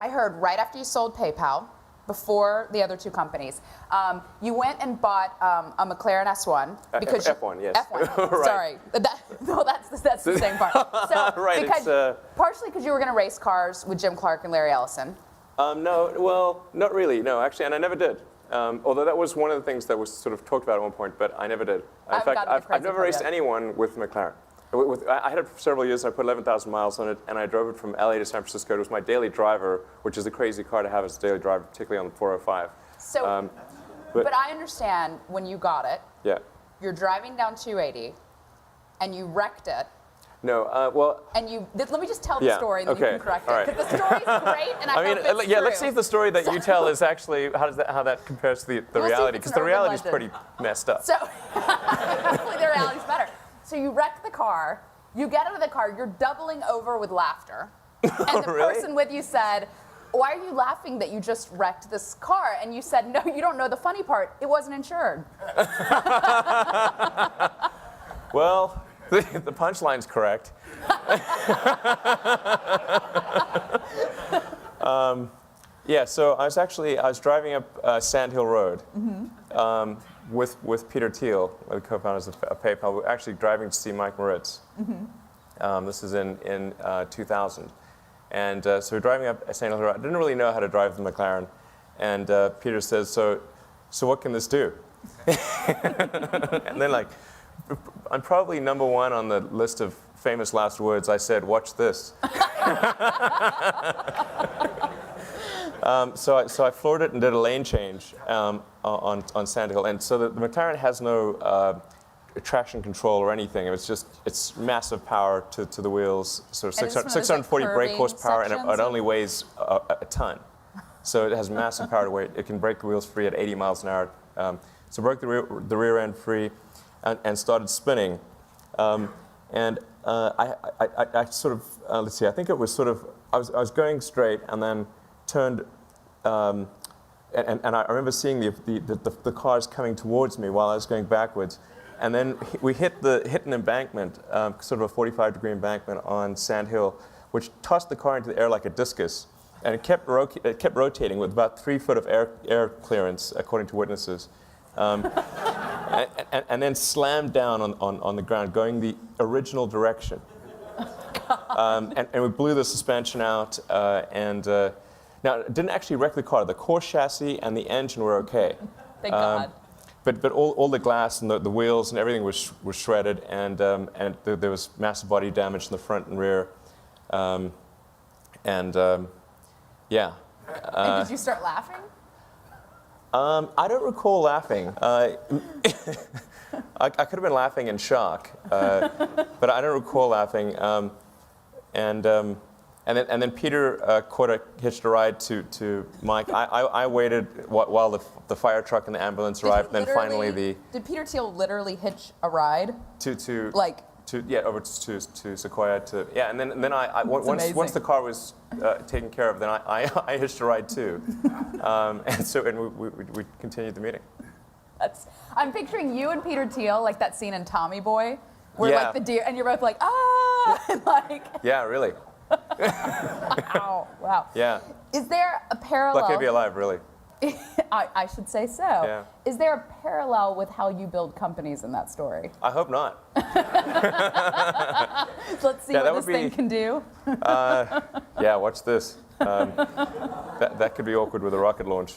I heard right after you sold PayPal, before the other two companies, you went and bought a McClaren S1 because F1, yes. F1. Right. Sorry, no, that's the same part. So right, because, partially because you were going to race cars with Jim Clark and Larry Ellison. No, well, not really. No, actually, and I never did. Although that was one of the things that was sort of talked about at one point, but I never did. In fact, I've never raced anyone with McClaren. I had it for several years. I put 11,000 miles on it, and I drove it from LA to San Francisco. It was my daily driver, which is a crazy car to have as a daily driver, particularly on the 405. So, but I understand when you got it, yeah, you're driving down 280, and you wrecked it. No, well. And let me just tell the story, and then you can correct it, because the story's great, and I hope it's yeah, true. let's see if the story that you tell is actually how that compares to the reality, because the reality is pretty messed up. So, hopefully the reality's better. So you wreck the car, you get out of the car, you're doubling over with laughter, and the person with you said, "Why are you laughing that you just wrecked this car?" And you said, "No, you don't know the funny part. It wasn't insured." Well, the punchline's correct. Yeah, so I was driving up Sand Hill Road with Peter Thiel, one of the co-founders of PayPal. We were actually driving to see Mike Moritz. This is in 2000. And so we're driving up Sand Hill Road. I didn't really know how to drive the McClaren. And Peter says, so what can this do? And then, like, I'm probably number one on the list of famous last words. I said, "Watch this." So I floored it and did a lane change on Sand Hill. And so the McClaren has no traction control or anything. It's massive power to the wheels, sort of 640 brake horsepower, and it only weighs a ton. So it has massive power to weight. It can brake the wheels free at 80 miles an hour. So broke the rear end free and started spinning. And I sort of, let's see, I think it was sort of, I was going straight and then turned, and I remember seeing the cars coming towards me while I was going backwards. And then we hit an embankment, sort of a 45-degree embankment on Sand Hill, which tossed the car into the air like a discus. And it kept rotating with about 3 foot of air clearance, according to witnesses. And then slammed down on the ground, going the original direction. And we blew the suspension out. Now, it didn't actually wreck the car. The core chassis and the engine were okay. Thank God. But all the glass and the wheels and everything was shredded, and there was massive body damage in the front and rear. Yeah. And did you start laughing? I don't recall laughing. I could have been laughing in shock, but I don't recall laughing. And then Peter hitched a ride to Mike. I waited while the fire truck and the ambulance arrived, and then finally Did Peter Thiel literally hitch a ride? Over to Sequoia and then once the car was taken care of, then I hitched a ride too, and we continued the meeting. I'm picturing you and Peter Thiel like that scene in Tommy Boy, where like the deer, and you're both like and like. Yeah, really. Wow. Wow. Yeah. Is there a parallel? Lucky to be alive, really. I should say so. Yeah. Is there a parallel with how you build companies in that story? I hope not. Let's see what this thing can do. Yeah, watch this. That could be awkward with a rocket launch.